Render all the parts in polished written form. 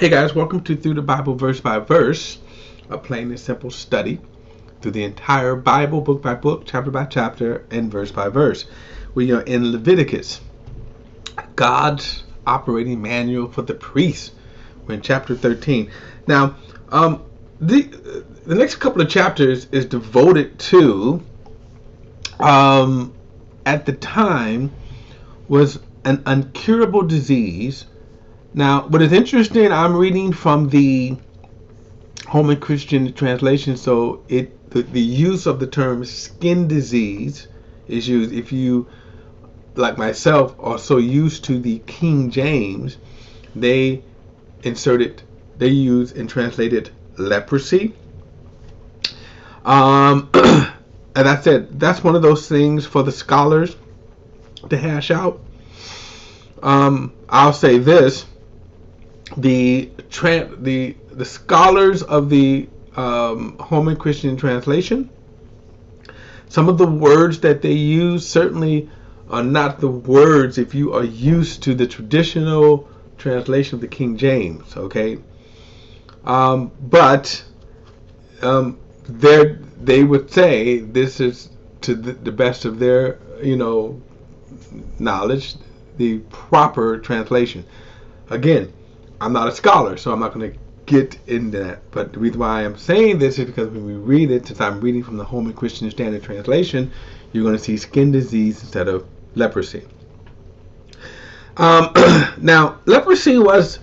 Hey guys, welcome to Through the Bible Verse by Verse, a plain and simple study through the entire Bible, book by book, chapter by chapter, and verse by verse. We are in Leviticus, God's operating manual for the priests. We're in chapter 13. Now, the next couple of chapters is devoted to, at the time, was an incurable disease. Now, what is interesting, I'm reading from the Holman Christian translation, so the use of the term skin disease is used. If you, like myself, are so used to the King James, they use and translated leprosy. And I said that's one of those things for the scholars to hash out. I'll say this. The scholars of the Holman Christian translation, some of the words that they use certainly are not the words if you are used to the traditional translation of the King James, okay? But they would say this is, to the best of their knowledge, the proper translation. Again, I'm not a scholar, so I'm not going to get into that. But the reason why I'm saying this is because when we read it, since I'm reading from the Holman Christian Standard Translation, you're going to see skin disease instead of leprosy. Now, leprosy was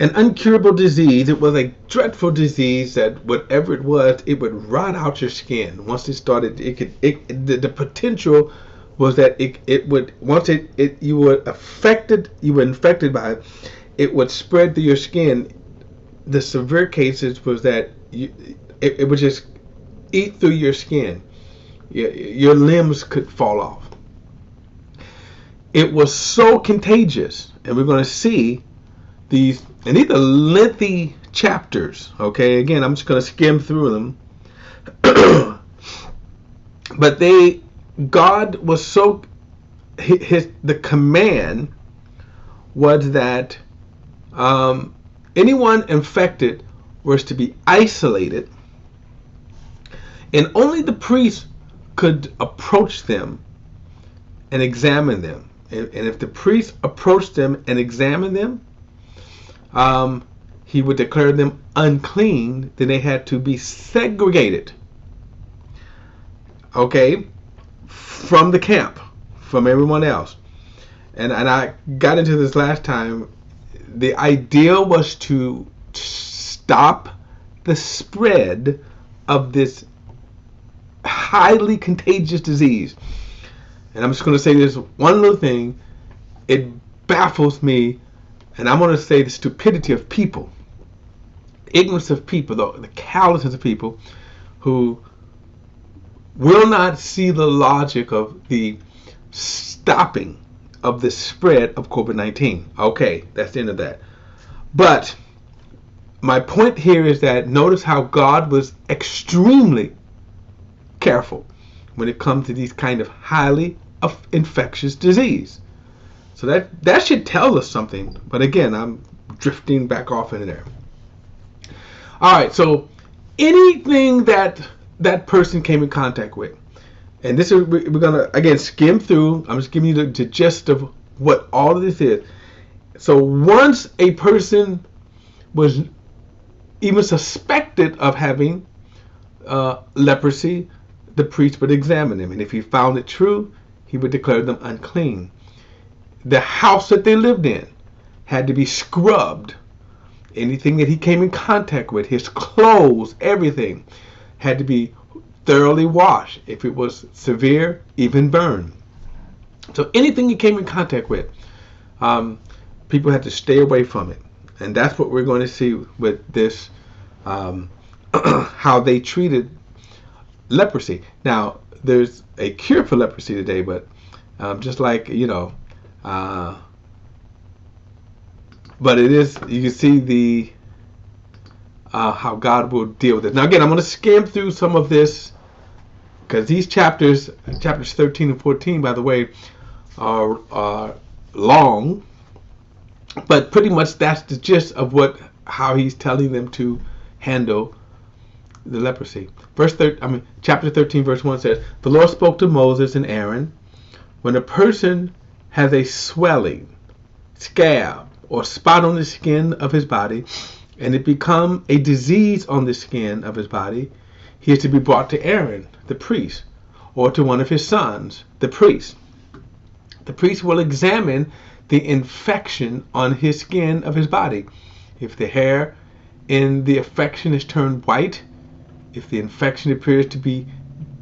an incurable disease. It was a dreadful disease that whatever it was, it would rot out your skin. Once it started, the potential was that it would, once you were infected by it, it would spread through your skin. The severe cases was that it would just eat through your skin. Your limbs could fall off. It was so contagious, and we're going to see these, and these are lengthy chapters. Okay, again, I'm just going to skim through them. But God was so, the command was that anyone infected was to be isolated, and only the priest could approach them and examine them. And if the priest approached them and examined them, he would declare them unclean. Then they had to be segregated, okay, from the camp, from everyone else. And I got into this last time. The idea was to stop the spread of this highly contagious disease. And I'm just going to say this one little thing. It baffles me, and I'm going to say the stupidity of people, ignorance of people, the callousness of people who will not see the logic of the stopping of the spread of COVID-19. Okay, that's the end of that. But my point here is that notice how God was extremely careful when it comes to these kind of highly infectious disease. So that should tell us something. But again, I'm drifting back off into there. All right, so anything that person came in contact with, and this is, we're gonna again skim through. I'm just giving you the gist of what all of this is. So once a person was even suspected of having leprosy, the priest would examine him, and if he found it true, he would declare them unclean. The house that they lived in had to be scrubbed. Anything that he came in contact with, his clothes, everything, had to be thoroughly washed. If it was severe, even burned. So anything you came in contact with, people had to stay away from it. And that's what we're going to see with this, how they treated leprosy. Now, there's a cure for leprosy today, but just like, but it is, you can see the how God will deal with it. Now again, I'm going to skim through some of this, because these chapters 13 and 14, by the way, are long, but pretty much that's the gist of what how he's telling them to handle the leprosy. Chapter 13, verse 1 says, "The Lord spoke to Moses and Aaron, when a person has a swelling, scab, or spot on the skin of his body, and it become a disease on the skin of his body, he is to be brought to Aaron, the priest, or to one of his sons, the priest. The priest will examine the infection on his skin of his body. If the hair in the infection is turned white, if the infection appears to be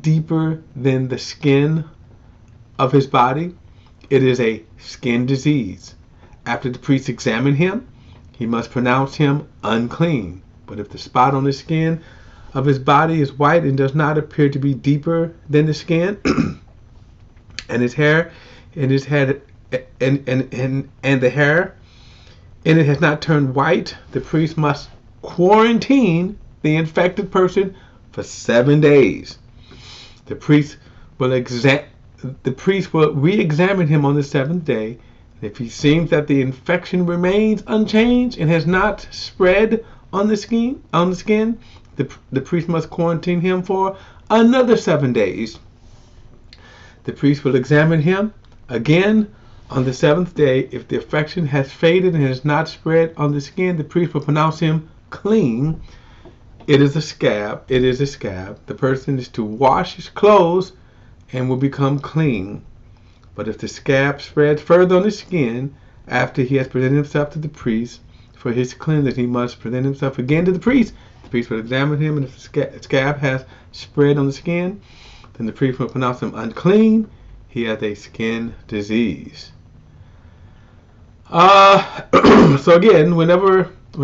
deeper than the skin of his body, it is a skin disease. After the priest examine him, he must pronounce him unclean. But if the spot on the skin of his body is white and does not appear to be deeper than the skin, and his hair in his head and the hair in it has not turned white, the priest must quarantine the infected person for 7 days. The priest will re-examine him on the 7th day. If he seems that the infection remains unchanged and has not spread on the skin, the priest must quarantine him for another 7 days. The priest will examine him again on the 7th day. If the infection has faded and has not spread on the skin, the priest will pronounce him clean. It is a scab. It is a scab. The person is to wash his clothes and will become clean. But if the scab spreads further on the skin after he has presented himself to the priest for his cleansing, he must present himself again to the priest. The priest will examine him, and if the scab has spread on the skin, then the priest will pronounce him unclean. He has a skin disease. So again, when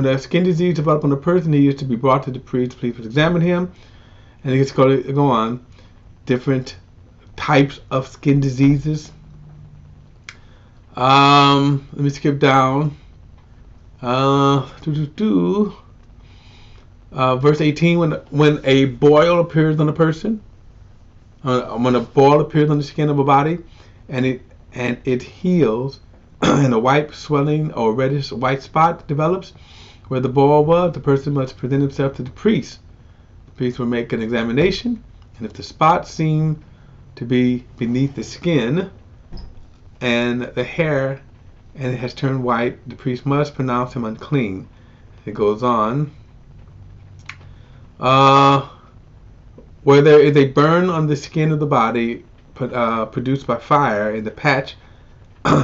a skin disease develops on a person, he is to be brought to the priest. The priest will examine him, and he gets to go on different types of skin diseases. Let me skip down. Verse 18, when a boil appears on a person, when a boil appears on the skin of a body, and it heals, and a white swelling or reddish white spot develops where the boil was, the person must present himself to the priest. The priest will make an examination, and if the spot seems to be beneath the skin and the hair and it has turned white, the priest must pronounce him unclean. It goes on. Where there is a burn on the skin of the body produced by fire, and the patch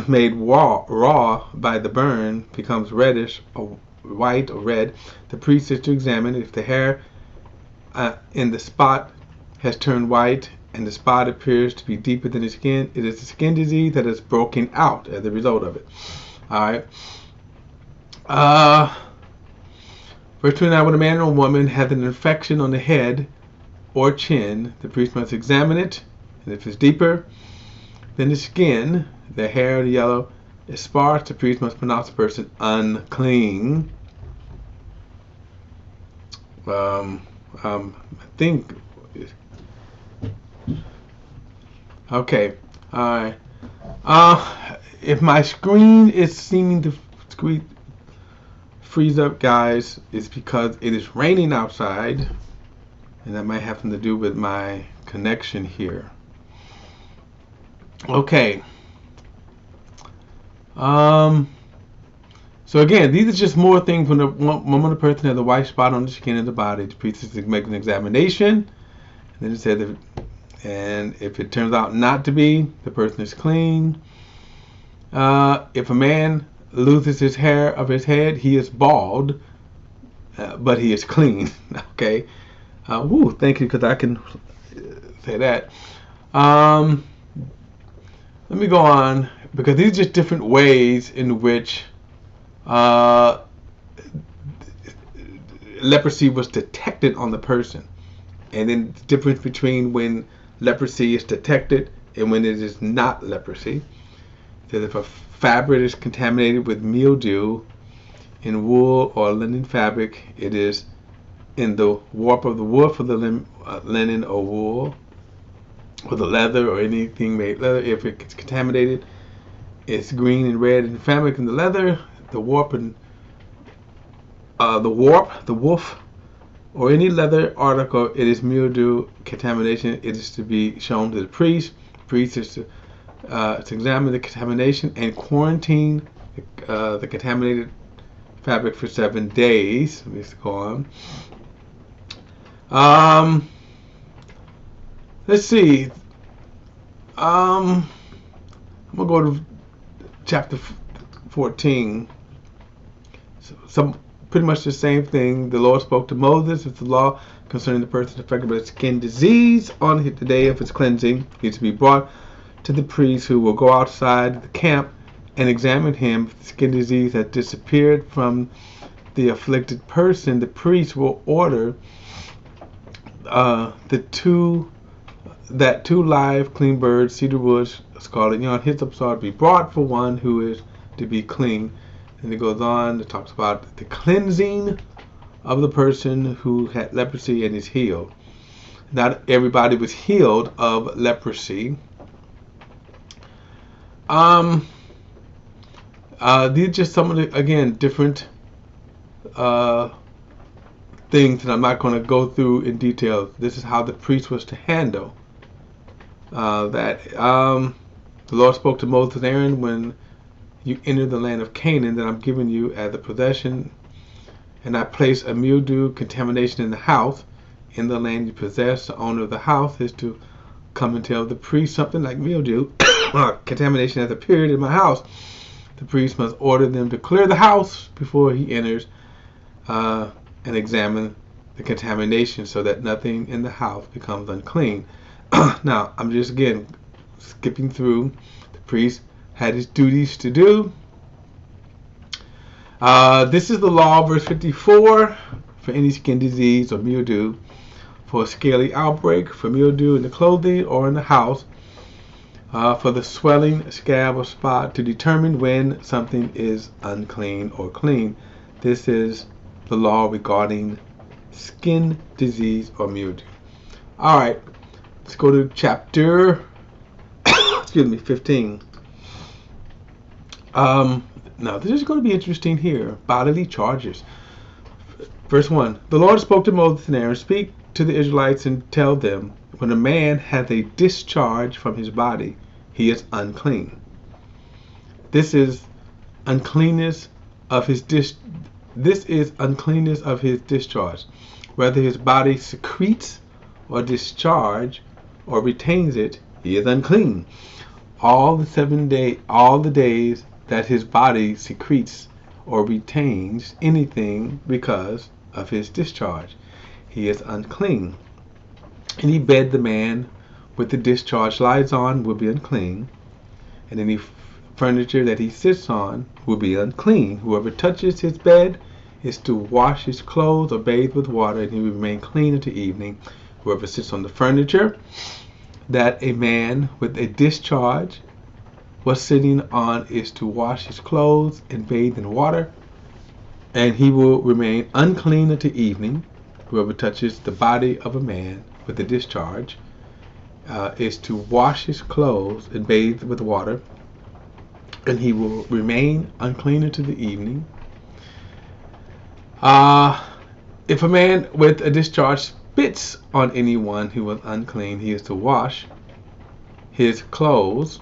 made raw by the burn becomes reddish or white or red, the priest is to examine it. If the hair in the spot has turned white and the spot appears to be deeper than the skin, it is a skin disease that is broken out as a result of it. Alright. Verse 29, when a man or woman has an infection on the head or chin, the priest must examine it, and if it's deeper than the skin, the hair or the yellow is sparse, the priest must pronounce the person unclean. I think. Okay. Alright. If my screen is seeming to freeze up, guys, it's because it is raining outside, and that might have something to do with my connection here. Okay. So again, these are just more things when the person has a white spot on the skin of the body. The priest is to make an examination, and then it says, if it turns out not to be, the person is clean. If a man loses his hair of his head, he is bald, but he is clean. Okay. Thank you, because I can say that. Let me go on, because these are just different ways in which leprosy was detected on the person, and then the difference between when leprosy is detected and when it is not leprosy. So if a fabric is contaminated with mildew in wool or linen fabric, it is in the warp of the woof of the linen or wool, or the leather or anything made leather. If it gets contaminated, it's green and red in fabric in the leather, the warp and the warp, the woof, or any leather article, it is mildew contamination. It is to be shown to the priest. The priest is to examine the contamination and quarantine the contaminated fabric for 7 days. Let me go on. Let's see. I'm gonna go to chapter 14. Some pretty much the same thing. The Lord spoke to Moses with the law concerning the person affected by skin disease. On the day of his cleansing, he is to be brought to the priest, who will go outside the camp and examine him. If the skin disease has disappeared from the afflicted person, the priest will order that two live clean birds, cedar wood, scarlet yarn, hyssop to be brought for one who is to be clean. And it goes on, it talks about the cleansing of the person who had leprosy and is healed. Not everybody was healed of leprosy. These are just some of the, again, different things that I'm not going to go through in detail. This is how the priest was to handle that. The Lord spoke to Moses and Aaron, when you enter the land of Canaan that I'm giving you as a possession, and I place a mildew contamination in the house, in the land you possess, the owner of the house is to come and tell the priest something like mildew contamination has appeared in my house. The priest must order them to clear the house before he enters and examine the contamination, so that nothing in the house becomes unclean. Now, I'm just again skipping through. The priest had his duties to do. This is the law, verse 54, for any skin disease or mildew, for a scaly outbreak, for mildew in the clothing or in the house, for the swelling, scab, or spot, to determine when something is unclean or clean. This is the law regarding skin disease or mildew. All right, let's go to chapter 15. Now, this is going to be interesting here. Bodily charges. Verse 1. The Lord spoke to Moses and Aaron, speak to the Israelites and tell them, when a man has a discharge from his body, he is unclean. This is uncleanness of his discharge. Whether his body secretes or discharge or retains it, he is unclean. All the days that his body secretes or retains anything because of his discharge, he is unclean. Any bed the man with the discharge lies on will be unclean, and any furniture that he sits on will be unclean. Whoever touches his bed is to wash his clothes or bathe with water, and he will remain clean until evening. Whoever sits on the furniture that a man with a discharge was sitting on is to wash his clothes and bathe in water, and he will remain unclean until evening. Whoever touches the body of a man with a discharge is to wash his clothes and bathe with water, and he will remain unclean until the evening. If a man with a discharge spits on anyone who was unclean, he is to wash his clothes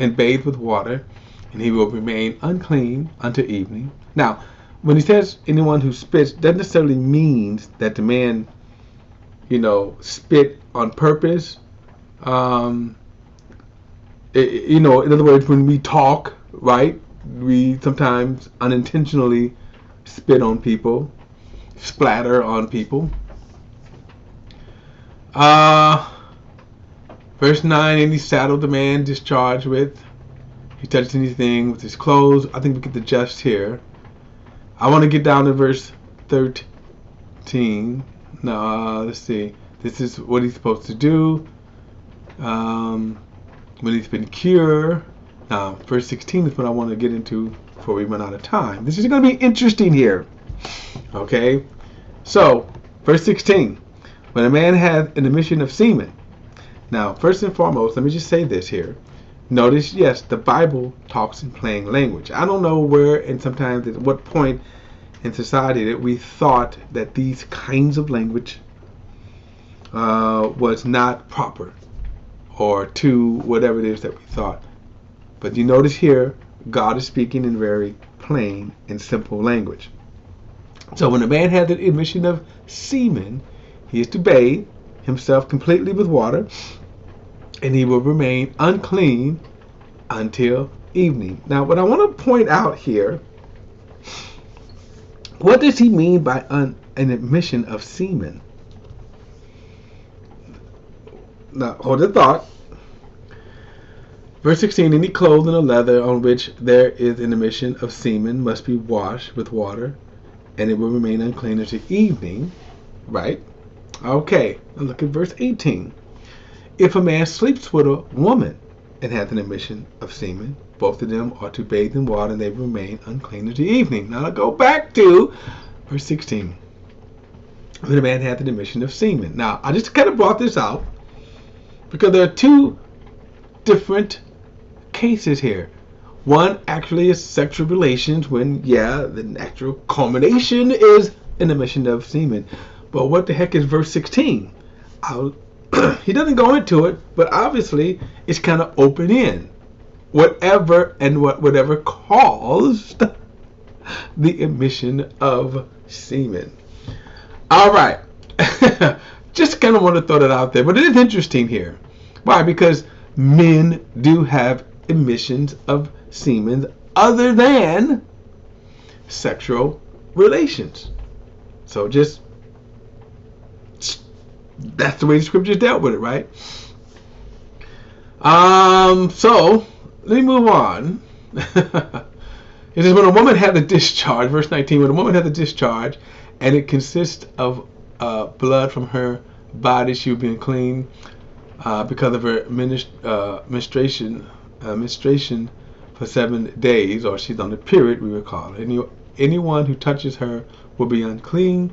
and bathe with water, and he will remain unclean until evening. Now, when he says anyone who spits, doesn't necessarily means that the man, spit on purpose. In other words, when we talk, right, we sometimes unintentionally spit on people, splatter on people. Verse 9, any saddle the man discharged with, he touched anything with his clothes. I think we get the just here. I want to get down to verse 13. No, let's see. This is what he's supposed to do when he's been cured. Now, verse 16 is what I want to get into before we run out of time. This is going to be interesting here. Okay? So, verse 16. When a man has an emission of semen. Now, first and foremost, let me just say this here. Notice, yes, the Bible talks in plain language. I don't know where and sometimes at what point in society that we thought that these kinds of language was not proper, or to whatever it is that we thought. But you notice here, God is speaking in very plain and simple language. So when a man has the emission of semen, he is to bathe himself completely with water, and he will remain unclean until evening. Now, what I want to point out here, what does he mean by an emission of semen? Now, hold the thought. Verse 16, any clothing or leather on which there is an emission of semen must be washed with water, and it will remain unclean until evening. Right? Okay, now look at verse 18. If a man sleeps with a woman and hath an emission of semen, both of them are to bathe in water, and they remain unclean until evening. Now I'll go back to verse 16. When a man hath an emission of semen. Now, I just kind of brought this out because there are two different cases here. One actually is sexual relations when, the natural culmination is an emission of semen. But what the heck is verse 16? He doesn't go into it, but obviously it's kind of open in. Whatever caused the emission of semen. All right. Just kind of want to throw that out there. But it is interesting here. Why? Because men do have emissions of semen other than sexual relations. So that's the way the scriptures dealt with it, right? So let me move on. It says when a woman had a discharge, verse 19, when a woman had a discharge and it consists of blood from her body, she will be unclean because of her menstruation for 7 days, or she's on the period, we would call it. Anyone who touches her will be unclean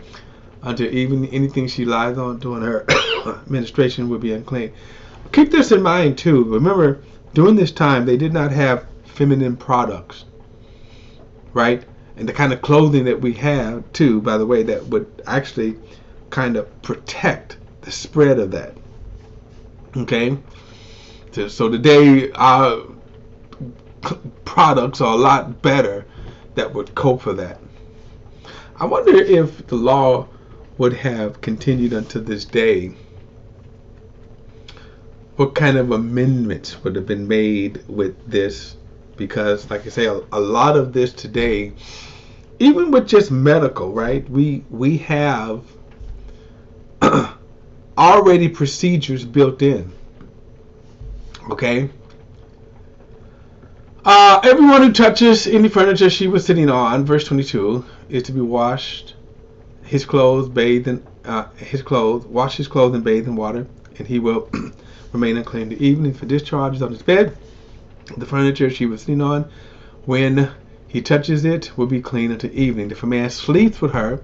until even anything she lies on during her menstruation will be unclean. Keep this in mind too. Remember, during this time they did not have feminine products, right? And the kind of clothing that we have too, by the way, that would actually kind of protect the spread of that. Okay? So today our products are a lot better that would cope for that. I wonder if the law would have continued unto this day, what kind of amendments would have been made with this? Because, like I say, a lot of this today, even with just medical, right? We have already procedures built in. Okay? Everyone who touches any furniture she was sitting on, verse 22, is to be washed his clothes, wash his clothes and bathe in water, and he will remain unclean the evening. For discharges on his bed, the furniture she was sitting on, when he touches it, will be clean until evening. If a man sleeps with her,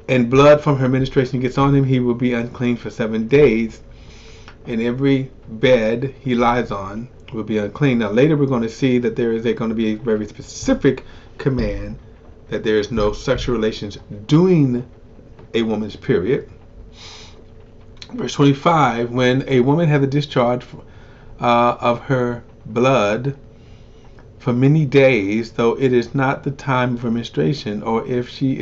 and blood from her menstruation gets on him, he will be unclean for 7 days, and every bed he lies on will be unclean. Now later we're going to see that there is going to be a very specific command that there is no sexual relations during a woman's period. Verse 25, when a woman has a discharge of her blood for many days, though it is not the time of her menstruation, or if she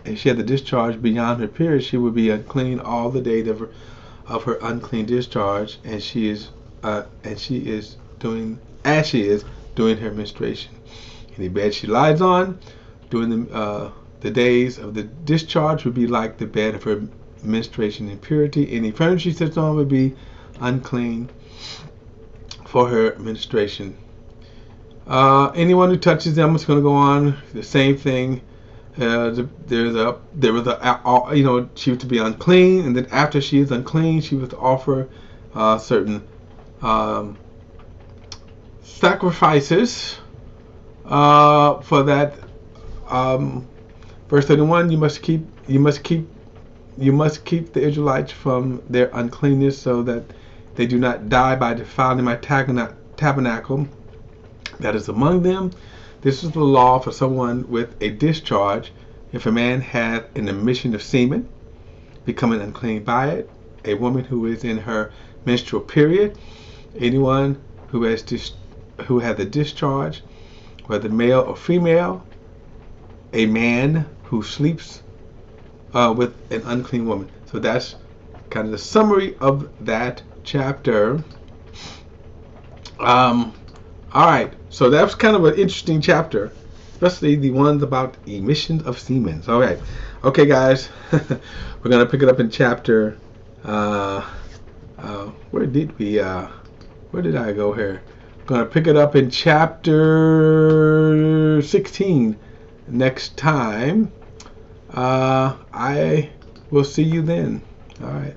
had the discharge beyond her period, she will be unclean all the days of her unclean discharge, and she is doing her menstruation. Any bed she lies on during the days of the discharge would be like the bed of her menstruation impurity. Any furniture she sits on would be unclean for her menstruation. Anyone who touches them is going to go on the same thing. She was to be unclean, and then after she is unclean, she was to offer certain sacrifices for that. Verse 31: you must keep the Israelites from their uncleanness, so that they do not die by defiling my tabernacle that is among them. This is the law for someone with a discharge. If a man had an emission of semen, becoming unclean by it, a woman who is in her menstrual period, anyone who has a discharge, whether male or female, a man who sleeps with an unclean woman. So that's kind of the summary of that chapter. All right, so that's kind of an interesting chapter, especially the ones about emissions of semen. All right, okay, guys, we're gonna pick it up in chapter. Where did I go here? I'm gonna pick it up in chapter 16 next time. I will see you then. All right.